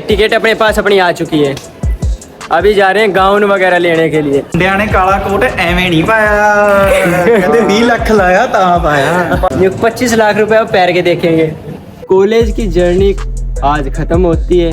Ticket अपने पास अपनी आ चुकी है। अभी जा रहे हैं गाउन वगैरह लेने के लिए। मुंडिया ने काला कोट एवें नहीं पाया, कहते 20 लाख लाया ता पाया। ये 25 लाख रुपए अब पैर के देखेंगे। कॉलेज की जर्नी आज खत्म होती है।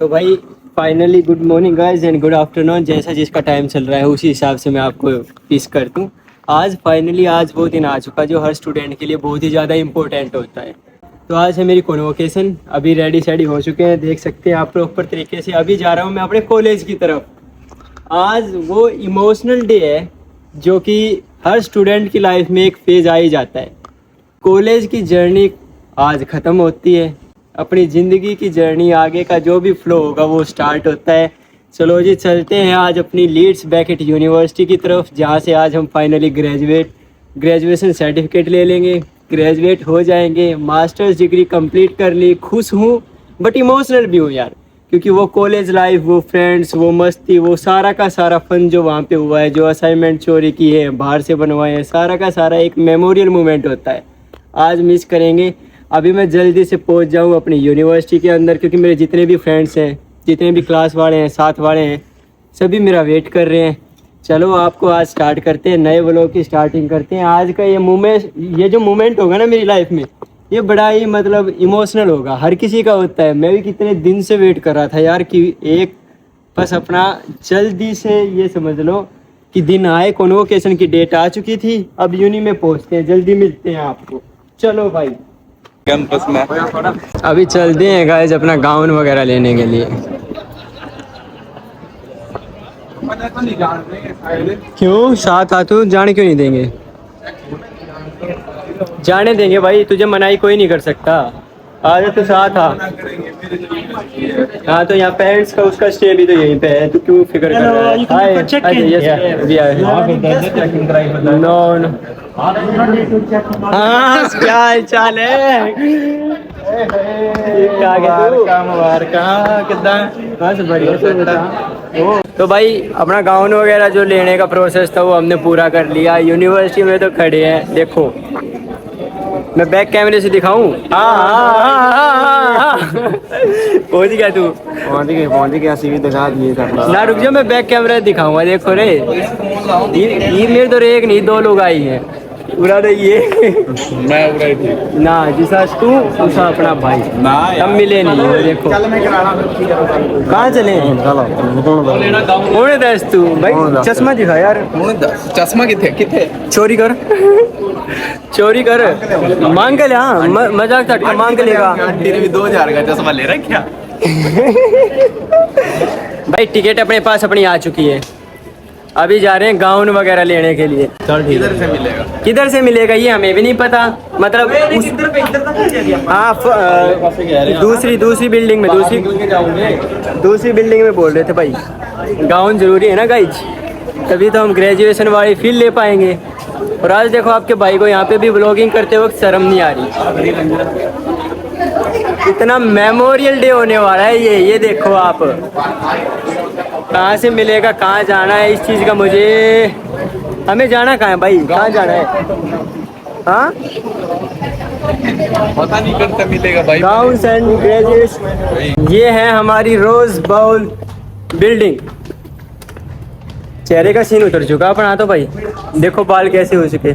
तो भाई finally good morning guys and good afternoon, जैसा जिसका टाइम चल रहा है उसी हिसाब से मैं आपको पिस कर दूं। आज फाइनली आज वो दिन आ चुका जो हर स्टूडेंट के लिए बहुत ही ज़्यादा इम्पोर्टेंट होता है। तो आज है मेरी कॉन्वोकेशन। अभी रेडी शेडी हो चुके हैं, देख सकते हैं आप प्रॉपर तरीके से। अभी जा रहा हूँ मैं अपने कॉलेज की तरफ। आज वो इमोशनल डे है जो कि हर स्टूडेंट की लाइफ में एक फेज आ ही जाता है। कॉलेज की जर्नी आज ख़त्म होती है। अपनी ज़िंदगी की जर्नी आगे का जो भी फ्लो होगा वो स्टार्ट होता है। चलो जी चलते हैं आज अपनी लीड्स बैकेट यूनिवर्सिटी की तरफ, जहाँ से आज हम फाइनली ग्रेजुएशन सर्टिफिकेट ले लेंगे, ग्रेजुएट हो जाएंगे, मास्टर्स डिग्री कंप्लीट कर ली। खुश हूँ बट इमोशनल भी हूँ यार, क्योंकि वो कॉलेज लाइफ, वो फ्रेंड्स, वो मस्ती, वो सारा का सारा फन जो वहाँ पे हुआ है, जो असाइनमेंट चोरी की है, बाहर से बनवाए हैं, सारा का सारा एक मेमोरियल मोमेंट होता है। आज मिस करेंगे। अभी मैं जल्दी से पहुँच जाऊँ अपनी यूनिवर्सिटी के अंदर, क्योंकि मेरे जितने भी फ्रेंड्स हैं, जितने भी क्लास वाले हैं, साथ वाले हैं, सभी मेरा वेट कर रहे हैं। चलो आपको आज स्टार्ट करते हैं, नए व्लॉग की स्टार्टिंग करते हैं। आज का ये जो मोमेंट होगा ना मेरी लाइफ में, ये बड़ा ही मतलब इमोशनल होगा। हर किसी का होता है। मैं भी कितने दिन से वेट कर रहा था यार कि एक बस अपना जल्दी से ये समझ लो कि दिन आए। कॉन्वोकेशन की डेट आ चुकी थी, अब यूनी में पहुंचते हैं, जल्दी मिलते हैं आपको। चलो भाई कैंपस में अभी चलते हैं गाइस अपना गाउन वगैरह लेने के लिए। क्यों साथ आ, तू जाने क्यों नहीं देंगे? जाने देंगे भाई, तुझे मनाही कोई नहीं कर सकता। आज तो साथ आ। हाँ तो यहाँ पेरेंट्स का उसका स्टे भी तो यहीं पे है, तू क्यों फिक्र कर रहा है? नो हाँ क्या हाल चाल है? तो भाई अपना गाउन वगैरह जो लेने का प्रोसेस था वो हमने पूरा कर लिया। यूनिवर्सिटी में तो खड़े हैं, देखो मैं बैक कैमरे से दिखाऊं? पहुंच गया तू? पहुंच गया सीवी दिखा दिए ना, रुक जाओ मैं बैक कैमरा दिखाऊंगा। देखो रे ये मेरे तो एक नहीं दो लोग आई हैं। उड़ा दे ये मैं उड़ाई थी ना, जिसा तू उसा अपना भाई ना हम मिले नहीं है। देखो कहाँ चले? दस तू भाई चश्मा दिखा यार। चश्मा किथे चोरी कर चोरी कर मांग के ले। हाँ मजाक था, मांग के लेगा। 2000 का चश्मा ले रखा। भाई टिकट अपने पास अपनी आ चुकी है। अभी जा रहे हैं गाउन वगैरह लेने के लिए। किधर से मिलेगा? किधर से मिलेगा ये हमें भी नहीं पता। मतलब हाँ दूसरी बिल्डिंग में दूसरी बिल्डिंग में बोल रहे थे भाई। गाउन जरूरी है ना गाइज, तभी तो हम ग्रेजुएशन वाली फील ले पाएंगे। और आज देखो आपके भाई को यहाँ पे भी व्लॉगिंग करते वक्त शर्म नहीं आ रही। इतना मेमोरियल डे होने वाला है ये देखो आप। कहाँ से मिलेगा, कहाँ जाना है, इस चीज़ का मुझे, हमें जाना कहाँ है भाई, कहाँ जाना है? हाँ पता नहीं करता मिलेगा भाई। गाउन एंड ग्रेजुएट, ये है हमारी रोज बाउल बिल्डिंग। चेहरे का सीन उतर चुका अपना तो भाई, देखो बाल कैसे हो चुके।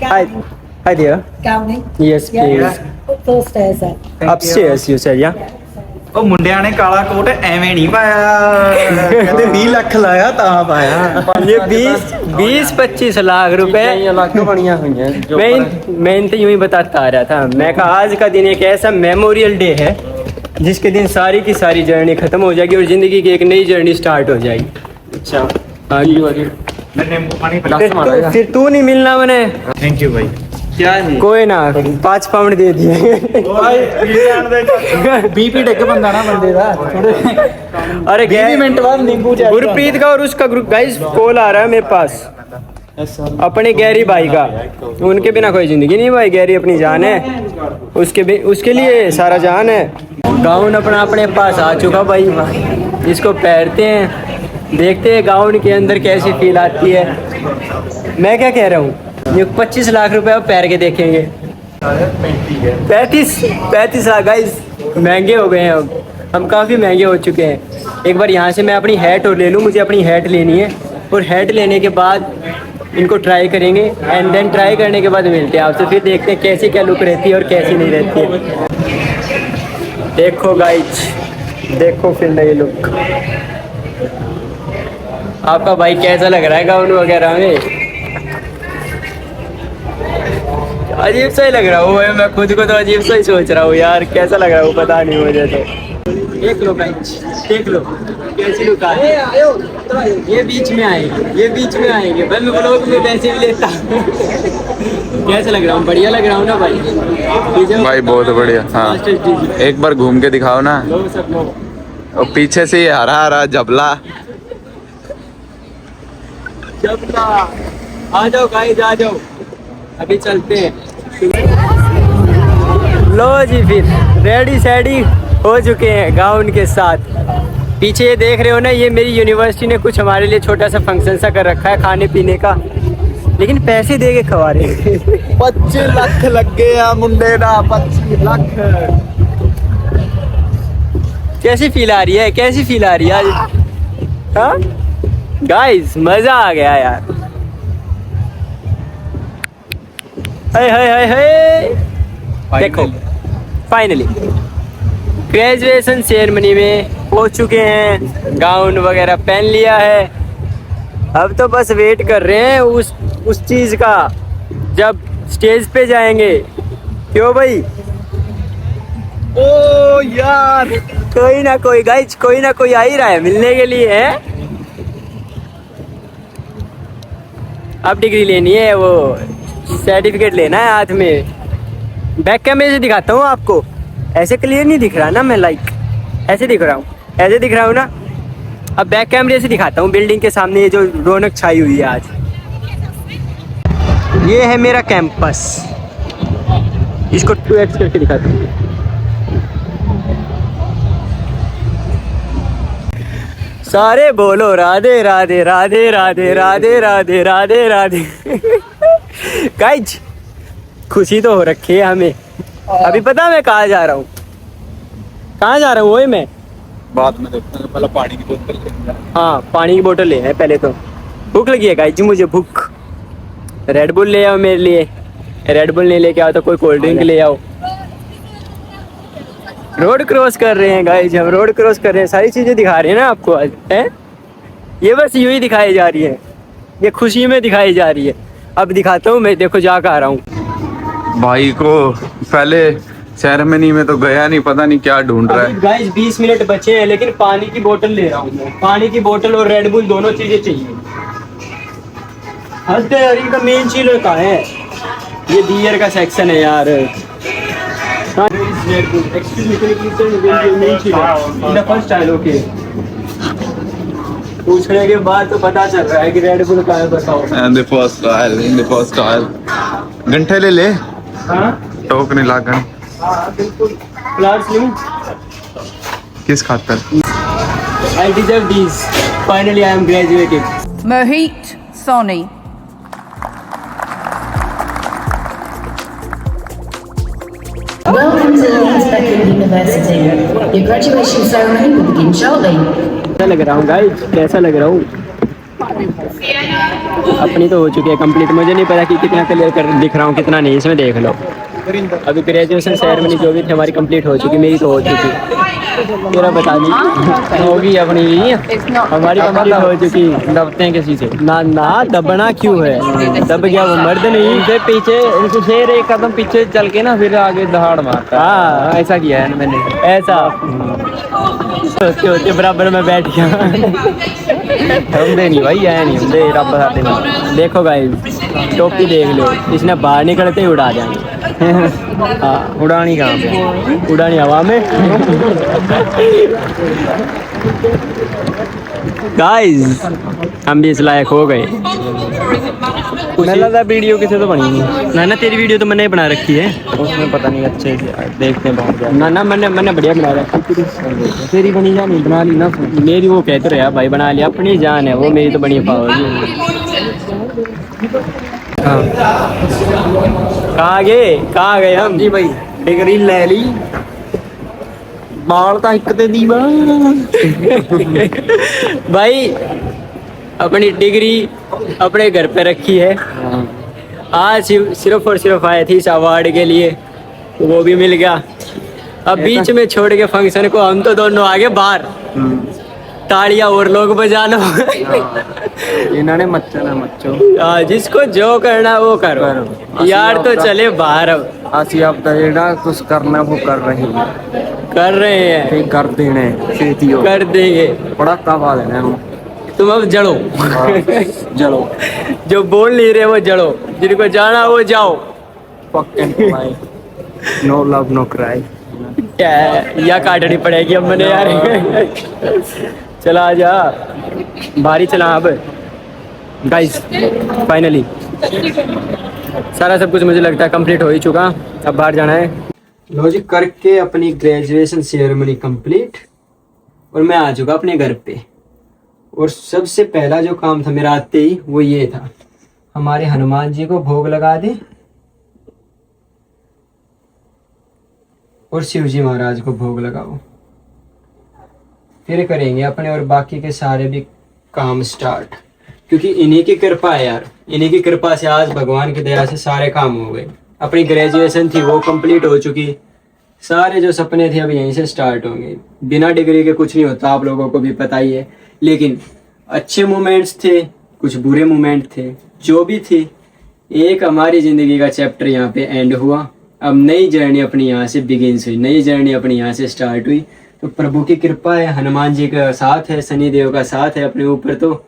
Hi there, yes please upstairs you said yeah. ਉਹ ਮੁੰਡਿਆਂ ਨੇ ਕਾਲਾ ਕੋਟ ਐਵੇਂ ਨਹੀਂ ਪਾਇਆ, ਕਹਿੰਦੇ 20 ਲੱਖ ਲਾਇਆ ਤਾਂ ਪਾਇਆ। ये 20-25 लाख रुपए मैं तो यूं ही बताता आ रहा था। मैं कहा आज का दिन एक ऐसा मेमोरियल डे है जिसके दिन सारी की सारी जर्नी खत्म हो जाएगी और जिंदगी की एक नई जर्नी स्टार्ट हो जाएगी। अच्छा हाँ जी, फिर तू नहीं मिलना मैंने। थैंक यू भाई। क्या है? कोई ना 5 पाउंड दे दिए। बीपी डेग बंदा ना बंदे दा अरे 20 मिनट बाद नींबू चाहिए। गुरप्रीत का और उसका ग्रुप गाइस कॉल आ रहा है मेरे पास, अपने गैरी भाई का। उनके बिना कोई जिंदगी नहीं भाई, गैरी अपनी जान है, उसके लिए सारा जान है। गाउन अपना अपने पास आ चुका भाई, इसको पहनते हैं, देखते हैं गाउन के अंदर कैसी फील आती है। मैं क्या कह रहा हूँ, ये 25 लाख रुपए अब पैर के देखेंगे। पैंतीस 35 गाइस, महंगे हो गए हैं अब, हम काफ़ी महंगे हो चुके हैं। एक बार यहाँ से मैं अपनी हैट और ले लूँ, मुझे अपनी हैट लेनी है, और हैट लेने के बाद इनको ट्राई करेंगे, एंड देन ट्राई करने के बाद मिलते हैं आपसे, फिर देखते हैं कैसी क्या लुक रहती है और कैसी नहीं रहती है। देखो गाइस, देखो फिर नई लुक, आपका भाई कैसा लग रहा है गाउन वगैरह में? अजीब सा ही लग रहा हूँ मैं खुद को तो अजीब सा ही सोच रहा हूँ यार, कैसा लग रहा हूँ पता नहीं मुझे तो। देख लो गाइस, देख लो कैसी लुक आ रही है। ये बीच में आएंगे, ये बीच में आएंगे भाई, मैं ब्लॉग में वैसे भी लेता हूँ। कैसा लग रहा हूँ? बढ़िया लग रहा हूँ ना भाई? भाई बहुत बढ़िया। हाँ, एक बार घूम के दिखाओ ना। और पीछे से ये हरा हरा जबला। आ जाओ गाइस, आ जाओ, अभी चलते हैं। लो जी, फिर रेडी सैडी हो चुके हैं गाउन के साथ। पीछे ये देख रहे हो ना, ये मेरी यूनिवर्सिटी ने कुछ हमारे लिए छोटा सा फंक्शन सा कर रखा है खाने पीने का, लेकिन पैसे दे के खवा रहे। 25 लाख लग गया मुंडे ना, 25 लाख। कैसी फील आ रही है, कैसी फील आ रही है आज? हाँ गाइस, मजा आ गया यार। हाय हाय हाय हाय, देखो फाइनली ग्रेजुएशन सेरेमनी में पहुंच चुके हैं, गाउन वगैरह पहन लिया है। अब तो बस वेट कर रहे हैं उस चीज़ का, जब स्टेज पे जाएंगे। क्यों भाई? ओ यार, कोई ना कोई गाइज, कोई ना कोई आ ही रहा है मिलने के लिए है। अब डिग्री लेनी है, वो सर्टिफिकेट लेना है हाथ में। बैक कैमरे से दिखाता हूँ आपको, ऐसे क्लियर नहीं दिख रहा ना मैं, लाइक ऐसे दिख रहा हूँ, ऐसे दिख रहा हूँ ना। अब बैक कैमरे से दिखाता हूँ बिल्डिंग के सामने ये जो रौनक छाई हुई है आज। ये है मेरा कैंपस, इसको 2x करके दिखाता हूँ। सारे बोलो राधे राधे राधे राधे राधे राधे राधे राधे। गाइज, खुशी तो हो रखी है हमें। अभी पता मैं कहाँ जा रहा हूँ, कहाँ जा रहा हूँ वही मैं बाद में देखते हैं, पहले पानी की बोतल लेंगे। हाँ, पानी की बोतल ले है पहले तो। भूख लगी है गाइज जी, मुझे भूख। रेड बुल ले आओ मेरे लिए, रेड बुल नहीं लेके आओ तो कोई कोल्ड ड्रिंक ले आओ। रोड क्रॉस कर रहे हैं गाइज, हम रोड क्रॉस कर रहे हैं, सारी चीज़ें दिखा रहे हैं ना आपको आज, है? ये बस यूं ही दिखाई जा रही है, ये खुशी में दिखाई जा रही है। अब दिखाता हूँ मैं, देखो जा कर आ रहा हूँ। भाई को पहले सेरेमनी में तो गया नहीं, पता नहीं क्या ढूंढ रहा है। गाइस 20 मिनट बचे हैं, लेकिन पानी की बोतल ले रहा हूँ मैं। पानी की बोतल और रेड बुल दोनों चीजें चाहिए। हंसते यार, इनका मेन चीज कहाँ है? ये बियर का सेक्शन है यार। हाँ, red bull, excuse me, main चीज है फर्स्ट टाइम। ओके, पूछने के बाद तो पता चल रहा है कि रेड बुल कहाँ है, बताओ। In the first style. घंटे ले ले, हाँ टोक नहीं लागन। हाँ बिल्कुल, प्लांट्स लूं किस खातर? I deserve these. Finally I am graduated. Mohit Soni. Welcome to Leeds Beckett University. Your graduation ceremony will begin shortly. कैसा लग रहा हूँ गाइस, कैसा लग रहा हूँ? अपनी तो हो चुकी है कंप्लीट, मुझे नहीं पता कि कितना क्लियर कर दिख रहा हूँ कितना नहीं, इसमें देख लो। अभी ग्रेजुएशन सेरेमनी जो भी थी हमारी कंप्लीट हो चुकी, मेरी तो हो चुकी। तेरा बता दी होगी अपनी भी, हमारी कंप्लीट हो चुकी। दबते हैं किसी से ना, ना दबना क्यों है? दब गया वो मर्द नहीं, से पीछे इनको शेर एक कदम पीछे चल के ना फिर आगे दहाड़ मारता। हाँ ऐसा किया है मैंने। ऐसा होते होते बराबर में बैठ गया। हम दे नहीं भाई, आया नहीं हम दे रब साथे में। देखो गाइस, टोपी देख लो, इसने बाहर निकलते ही उड़ा जाएंगे। हाँ, उड़ानी कहाँ पे? उड़ानी हवा में। गाइस, हम भी इस लायक हो गए। मैंने लगा वीडियो किसी तो बनी नहीं। ना ना, तेरी वीडियो तो मैंने बना रखी है। उसमें पता नहीं अच्छे से देखते हैं बहुत ना ना, मैंने बढ़िया बना रखी। तेरी बनी जानी बना ली ना। मेरी वो कहते रहे भाई बना लिया, अपनी जान है वो, मेरी तो बढ़िया पाओगी। हाँ कहाँ गए हम ਜੀ ਬਾਈ ਡਿਗਰੀ ਲੈ ਲਈ ਬਾਲ ਤਾਂ ਇੱਕ ਤੇ ਦੀ ਬਾ भाई अपनी डिग्री अपने घर पे रखी है आज सिर्फ और सिर्फ आए थे इस अवार्ड के लिए तो वो भी मिल गया अब बीच में छोड़ के फंक्शन को हम तो दोनों आगे बाहर तालियां और लोग बजा लो ਇਹਨਾਂ ਨੇ ਮੱਚਣਾ ਮੱਚੋ जिसको जो करना वो करो यार तो चले बाहर अब ਅਸੀਂ ਆਪਦਾ ਜਿਹੜਾ ਕੁਝ ਕਰਨਾ ਉਹ ਕਰ ਰਹੇ ਹਾਂ कर रहे हैं ਤੇ ਕਰ ਦੇਣਾ ਛੇਤੀ ਹੋ कर देंगे ਪੜਾਕਾ ਪਾ ਦੇਣਾ ਹੁਣ तुम अब जड़ो ਚਲੋ जो बोल नहीं रहे वो जड़ो जिनको जाना वो जाओ ਫੱਕਨ ਕਮਾਈ नो लव नो क्राई क्या है? या काटनी पड़ेगी अब मैंने यार चला जा बारी चला अब गाइस फाइनली सारा सब कुछ मुझे लगता है कंप्लीट हो ही चुका अब बाहर जाना है लो जी करके अपनी ग्रेजुएशन सेरेमनी कंप्लीट और मैं आ चुका अपने घर पे और सबसे पहला जो काम था मेरा आते ही वो ये था हमारे हनुमान जी को भोग लगा दे और शिव जी महाराज को भोग लगाओ फिर करेंगे अपने और बाकी के सारे भी काम स्टार्ट क्योंकि इन्हीं की कृपा है यार इन्हीं की कृपा से आज भगवान की दया से सारे काम हो गए अपनी ग्रेजुएशन थी वो कंप्लीट हो चुकी सारे जो सपने थे अब यहीं से स्टार्ट होंगे बिना डिग्री के कुछ नहीं होता आप लोगों को भी पता ही है लेकिन अच्छे मोमेंट्स थे कुछ बुरे मोमेंट थे जो भी थे एक हमारी ज़िंदगी का चैप्टर यहाँ पे एंड हुआ अब नई जर्नी अपनी यहाँ से बिगिंस हुई नई जर्नी अपनी यहाँ से स्टार्ट हुई तो प्रभु की कृपा है हनुमान जी का साथ है शनि देव का साथ है अपने ऊपर तो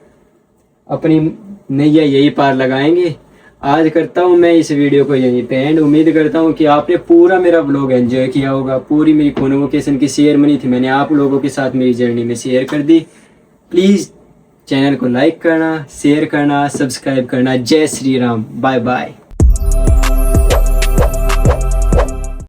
अपनी नैया यही पार लगाएंगे आज करता हूँ मैं इस वीडियो को यहीं पे एंड उम्मीद करता हूँ कि आपने पूरा मेरा व्लॉग एंजॉय किया होगा पूरी मेरी कॉन्वोकेशन की सेरेमनी थी मैंने आप लोगों के साथ मेरी जर्नी में शेयर कर दी प्लीज़ चैनल को लाइक करना शेयर करना सब्सक्राइब करना जय श्री राम बाय बाय